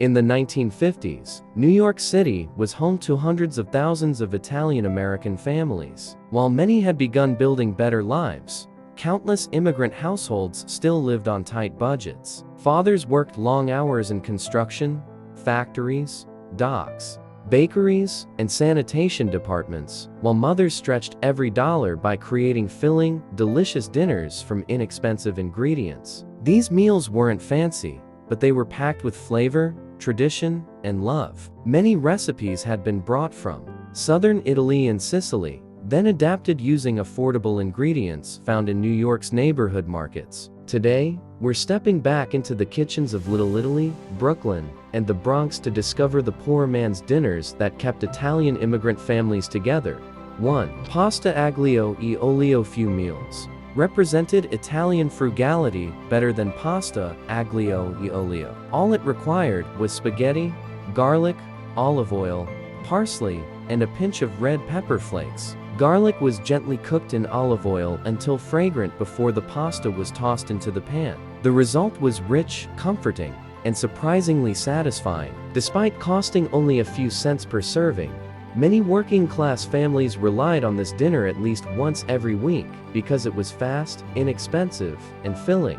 In the 1950s, New York City was home to hundreds of thousands of Italian-American families. While many had begun building better lives, countless immigrant households still lived on tight budgets. Fathers worked long hours in construction, factories, docks, bakeries, and sanitation departments, while mothers stretched every dollar by creating filling, delicious dinners from inexpensive ingredients. These meals weren't fancy, but they were packed with flavor, tradition, and love. Many recipes had been brought from Southern Italy and Sicily, then adapted using affordable ingredients found in New York's neighborhood markets. Today, we're stepping back into the kitchens of Little Italy, Brooklyn, and the Bronx to discover the poor man's dinners that kept Italian immigrant families together. 1. Pasta Aglio e Olio. Few meals represented Italian frugality better than pasta aglio e olio. All it required was spaghetti, garlic, olive oil, parsley, and a pinch of red pepper flakes. Garlic was gently cooked in olive oil until fragrant before the pasta was tossed into the pan. The result was rich, comforting, and surprisingly satisfying. Despite costing only a few cents per serving, many working-class families relied on this dinner at least once every week because it was fast, inexpensive, and filling.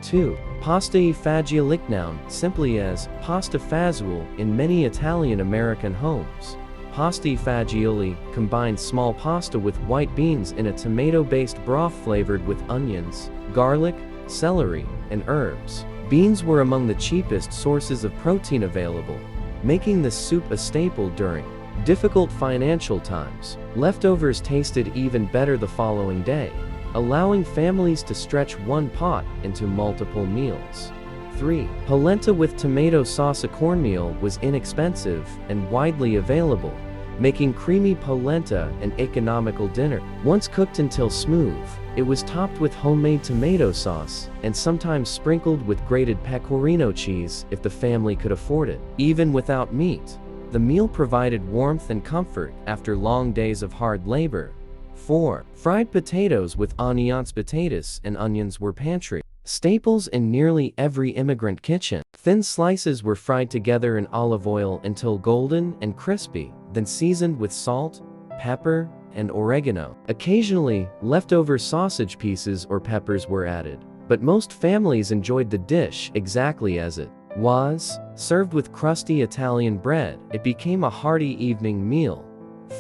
2. Pasta e Fagioli, known simply as pasta fagioli in many Italian-American homes. Pasta e Fagioli combines small pasta with white beans in a tomato-based broth flavored with onions, garlic, celery, and herbs. Beans were among the cheapest sources of protein available, making this soup a staple during difficult financial times. Leftovers tasted even better the following day, allowing families to stretch one pot into multiple meals. 3. Polenta with tomato sauce. A cornmeal was inexpensive and widely available, making creamy polenta an economical dinner. Once cooked until smooth, it was topped with homemade tomato sauce and sometimes sprinkled with grated pecorino cheese if the family could afford it. Even without meat, the meal provided warmth and comfort after long days of hard labor. 4. Fried potatoes with onions. Potatoes and onions were pantry staples in nearly every immigrant kitchen. Thin slices were fried together in olive oil until golden and crispy, then seasoned with salt, pepper, and oregano. Occasionally, leftover sausage pieces or peppers were added, but most families enjoyed the dish exactly as it was. Served with crusty Italian bread, it became a hearty evening meal.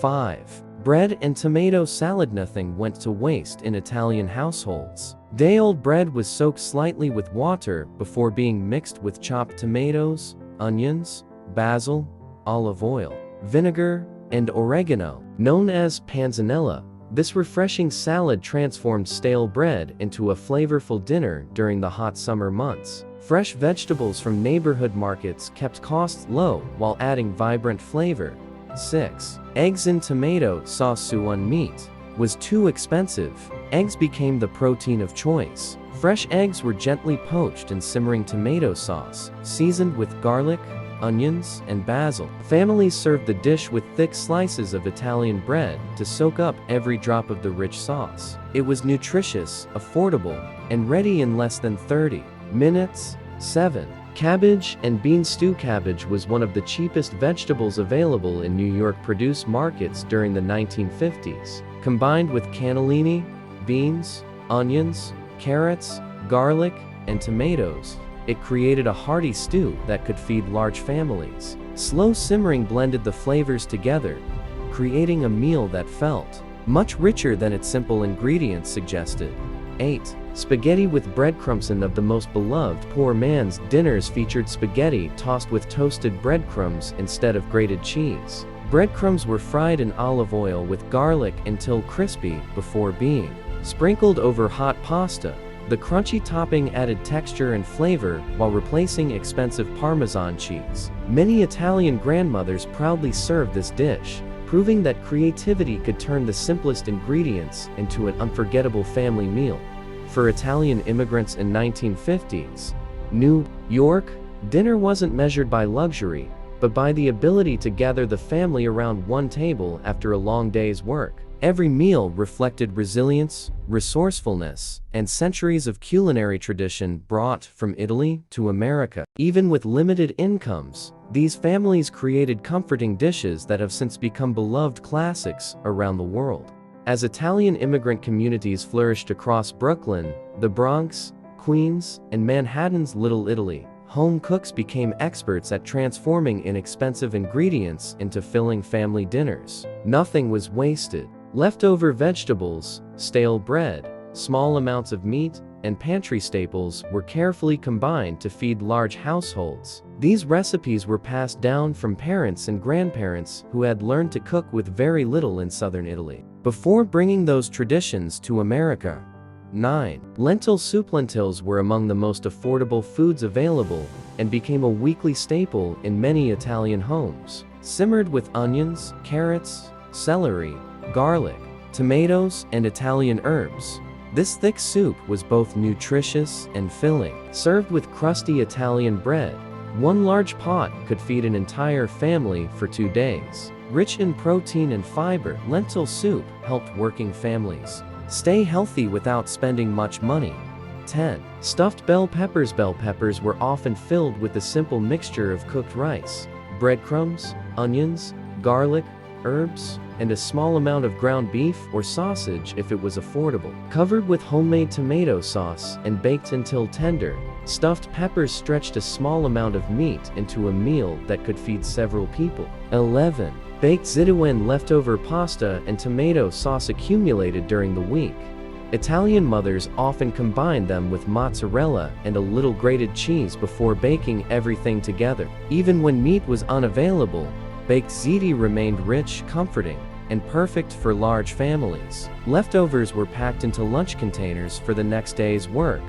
5. Bread and tomato salad. Nothing went to waste in Italian households. Day-old bread was soaked slightly with water before being mixed with chopped tomatoes, onions, basil, olive oil, vinegar, and oregano. Known as panzanella, this refreshing salad transformed stale bread into a flavorful dinner during the hot summer months. Fresh vegetables from neighborhood markets kept costs low while adding vibrant flavor. 6. Eggs in tomato sauce. One meat was too expensive. Eggs became the protein of choice. Fresh eggs were gently poached in simmering tomato sauce, seasoned with garlic, onions, and basil. Families served the dish with thick slices of Italian bread to soak up every drop of the rich sauce. It was nutritious, affordable, and ready in less than 30 minutes. 7. Cabbage and bean stew. Cabbage was one of the cheapest vegetables available in New York produce markets during the 1950s. Combined with cannellini, beans, onions, carrots, garlic, and tomatoes, it created a hearty stew that could feed large families. Slow simmering blended the flavors together, creating a meal that felt much richer than its simple ingredients suggested. 8. Spaghetti with breadcrumbs. One of the most beloved poor man's dinners featured spaghetti tossed with toasted breadcrumbs instead of grated cheese. Breadcrumbs were fried in olive oil with garlic until crispy before being sprinkled over hot pasta. The crunchy topping added texture and flavor while replacing expensive Parmesan cheese. Many Italian grandmothers proudly served this dish, proving that creativity could turn the simplest ingredients into an unforgettable family meal. For Italian immigrants in 1950s New York, dinner wasn't measured by luxury, but by the ability to gather the family around one table after a long day's work. Every meal reflected resilience, resourcefulness, and centuries of culinary tradition brought from Italy to America. Even with limited incomes, these families created comforting dishes that have since become beloved classics around the world. As Italian immigrant communities flourished across Brooklyn, the Bronx, Queens, and Manhattan's Little Italy, home cooks became experts at transforming inexpensive ingredients into filling family dinners. Nothing was wasted. Leftover vegetables, stale bread, small amounts of meat, and pantry staples were carefully combined to feed large households. These recipes were passed down from parents and grandparents who had learned to cook with very little in Southern Italy. Before bringing those traditions to America. 9. Lentil soup. Lentils were among the most affordable foods available and became a weekly staple in many Italian homes. Simmered with onions, carrots, celery, garlic, tomatoes, and Italian herbs. This thick soup was both nutritious and filling. Served with crusty Italian bread, one large pot could feed an entire family for 2 days. Rich in protein and fiber, lentil soup helped working families stay healthy without spending much money. 10. Stuffed bell peppers. Bell peppers were often filled with a simple mixture of cooked rice, breadcrumbs, onions, garlic, herbs, and a small amount of ground beef or sausage if it was affordable. Covered with homemade tomato sauce and baked until tender, stuffed peppers stretched a small amount of meat into a meal that could feed several people. 11. Baked ziti. And leftover pasta and tomato sauce accumulated during the week. Italian mothers often combined them with mozzarella and a little grated cheese before baking everything together. Even when meat was unavailable, baked ziti remained rich, comforting, and perfect for large families. Leftovers were packed into lunch containers for the next day's work.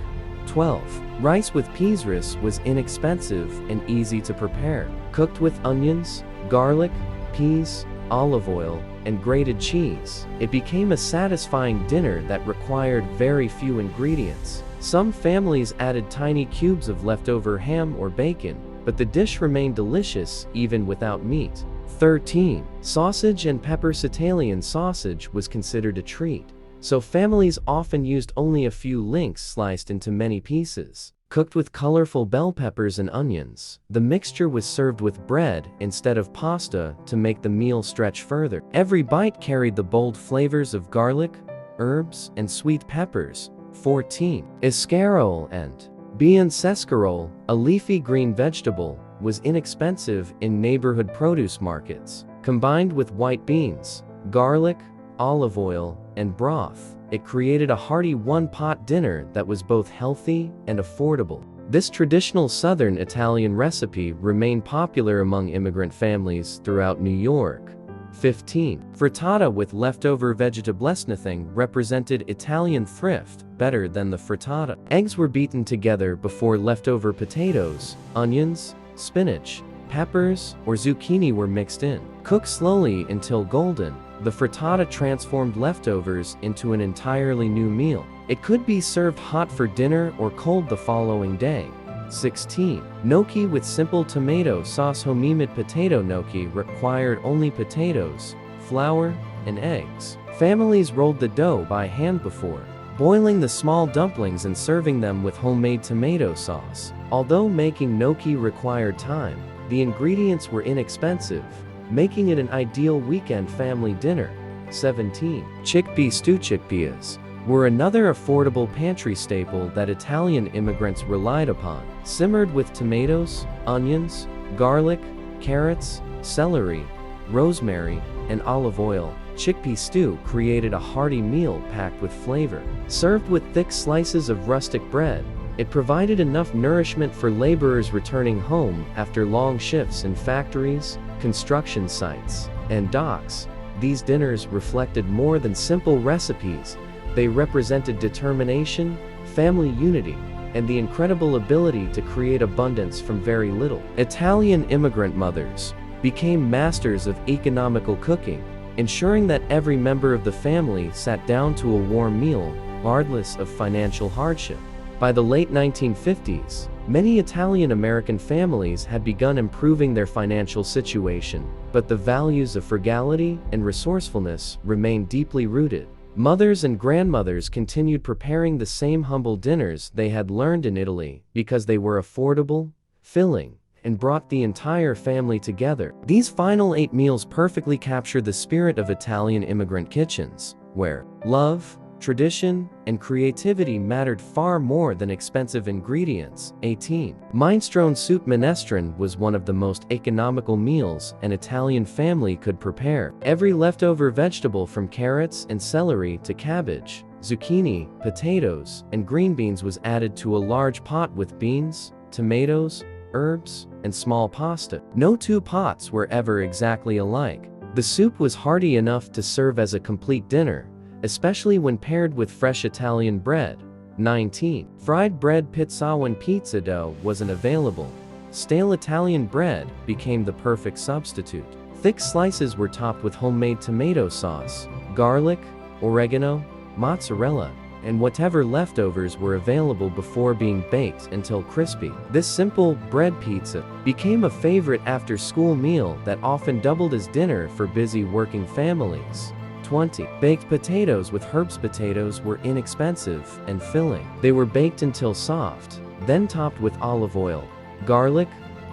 12. Rice with peas. Rice was inexpensive and easy to prepare. Cooked with onions, garlic, peas, olive oil, and grated cheese, it became a satisfying dinner that required very few ingredients. Some families added tiny cubes of leftover ham or bacon, but the dish remained delicious even without meat. 13. Sausage and peppers. Italian sausage was considered a treat, so families often used only a few links sliced into many pieces. Cooked with colorful bell peppers and onions, the mixture was served with bread instead of pasta to make the meal stretch further. Every bite carried the bold flavors of garlic, herbs, and sweet peppers. 14. Escarole and Beans. Escarole, a leafy green vegetable, was inexpensive in neighborhood produce markets. Combined with white beans, garlic, olive oil, and broth, it created a hearty one-pot dinner that was both healthy and affordable. This traditional Southern Italian recipe remained popular among immigrant families throughout New York. 15. Frittata with leftover vegetables. Nothing represented Italian thrift better than the frittata. Eggs were beaten together before leftover potatoes, onions, spinach, peppers, or zucchini were mixed in. Cooked slowly until golden, the frittata transformed leftovers into an entirely new meal. It could be served hot for dinner or cold the following day. 16. Gnocchi with simple tomato sauce. Homemade potato gnocchi required only potatoes, flour, and eggs. Families rolled the dough by hand before boiling the small dumplings and serving them with homemade tomato sauce. Although making gnocchi required time, the ingredients were inexpensive, making it an ideal weekend family dinner. 17. Chickpea stew. Chickpeas were another affordable pantry staple that Italian immigrants relied upon. Simmered with tomatoes, onions, garlic, carrots, celery, rosemary, and olive oil, chickpea stew created a hearty meal packed with flavor. Served with thick slices of rustic bread, it provided enough nourishment for laborers returning home after long shifts in factories, construction sites, and docks. These dinners reflected more than simple recipes. They represented determination, family unity, and the incredible ability to create abundance from very little. Italian immigrant mothers became masters of economical cooking, ensuring that every member of the family sat down to a warm meal, regardless of financial hardship. By the late 1950s, Many Italian-American families had begun improving their financial situation, but the values of frugality and resourcefulness remained deeply rooted. Mothers and grandmothers continued preparing the same humble dinners they had learned in Italy because they were affordable, filling, and brought the entire family together. These final 8 meals perfectly capture the spirit of Italian immigrant kitchens, where love, tradition, and creativity mattered far more than expensive ingredients. 18. Minestrone soup. Minestrone was one of the most economical meals an Italian family could prepare. Every leftover vegetable, from carrots and celery to cabbage, zucchini, potatoes, and green beans, was added to a large pot with beans, tomatoes, herbs, and small pasta. No two pots were ever exactly alike. The soup was hearty enough to serve as a complete dinner, especially when paired with fresh Italian bread. 19. Fried bread. Pizza. When pizza dough wasn't available, stale Italian bread became the perfect substitute. Thick slices were topped with homemade tomato sauce, garlic, oregano, mozzarella, and whatever leftovers were available before being baked until crispy. This simple bread pizza became a favorite after-school meal that often doubled as dinner for busy working families. 20. Baked potatoes with herbs. Potatoes were inexpensive and filling. They were baked until soft, then topped with olive oil, garlic,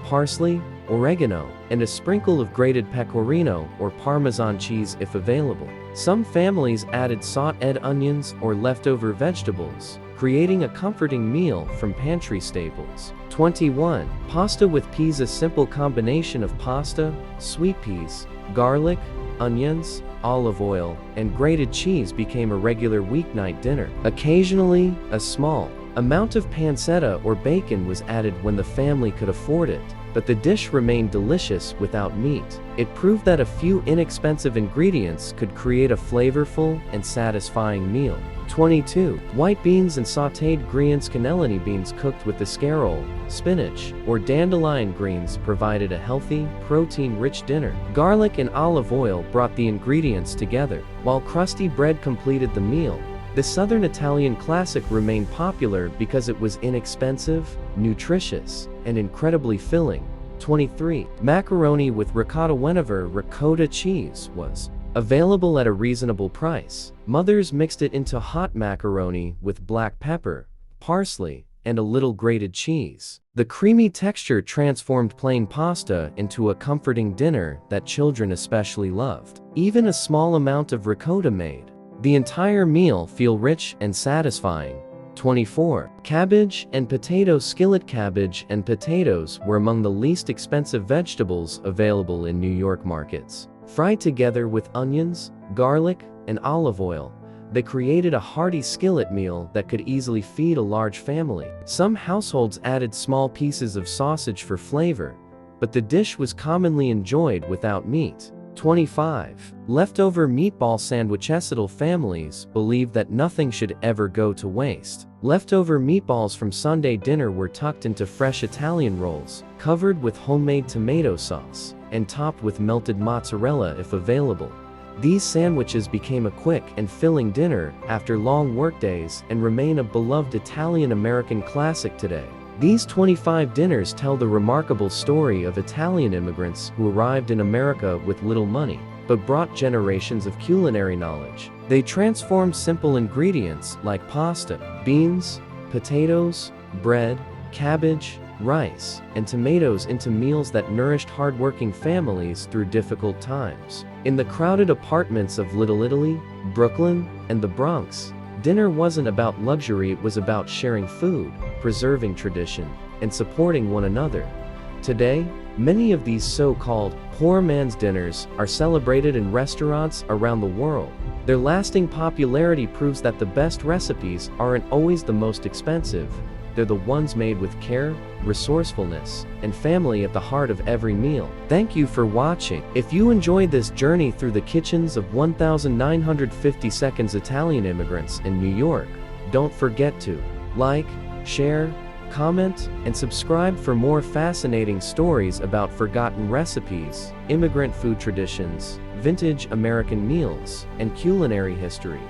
parsley, oregano, and a sprinkle of grated pecorino or Parmesan cheese if available. Some families added sauteed onions or leftover vegetables, creating a comforting meal from pantry staples. 21. Pasta with peas. A simple combination of pasta, sweet peas, garlic, onions, olive oil, and grated cheese became a regular weeknight dinner. Occasionally, a small amount of pancetta or bacon was added when the family could afford it, but the dish remained delicious without meat. It proved that a few inexpensive ingredients could create a flavorful and satisfying meal. 22. White beans and sautéed greens. Cannellini beans cooked with escarole, spinach, or dandelion greens provided a healthy, protein-rich dinner. Garlic and olive oil brought the ingredients together, while crusty bread completed the meal. The Southern Italian classic remained popular because it was inexpensive, nutritious, and incredibly filling. 23. Macaroni with ricotta. Whenever ricotta cheese was available at a reasonable price, mothers mixed it into hot macaroni with black pepper, parsley, and a little grated cheese. The creamy texture transformed plain pasta into a comforting dinner that children especially loved. Even a small amount of ricotta made the entire meal feel rich and satisfying. 24. Cabbage and potatoes. Skillet. Cabbage and potatoes were among the least expensive vegetables available in New York markets. Fried together with onions, garlic, and olive oil, they created a hearty skillet meal that could easily feed a large family. Some households added small pieces of sausage for flavor, but the dish was commonly enjoyed without meat. 25. Leftover meatball sandwiches. Families believed that nothing should ever go to waste. Leftover meatballs from Sunday dinner were tucked into fresh Italian rolls, covered with homemade tomato sauce, and topped with melted mozzarella if available. These sandwiches became a quick and filling dinner after long workdays and remain a beloved Italian-American classic today. These 25 dinners tell the remarkable story of Italian immigrants who arrived in America with little money, but brought generations of culinary knowledge. They transformed simple ingredients like pasta, beans, potatoes, bread, cabbage, rice, and tomatoes into meals that nourished hardworking families through difficult times. In the crowded apartments of Little Italy, Brooklyn, and the Bronx, dinner wasn't about luxury, it was about sharing food, preserving tradition, and supporting one another. Today, many of these so-called poor man's dinners are celebrated in restaurants around the world. Their lasting popularity proves that the best recipes aren't always the most expensive. They're the ones made with care, resourcefulness, and family at the heart of every meal. Thank you for watching. If you enjoyed this journey through the kitchens of 1,952 Italian immigrants in New York, don't forget to like, share, comment, and subscribe for more fascinating stories about forgotten recipes, immigrant food traditions, vintage American meals, and culinary history.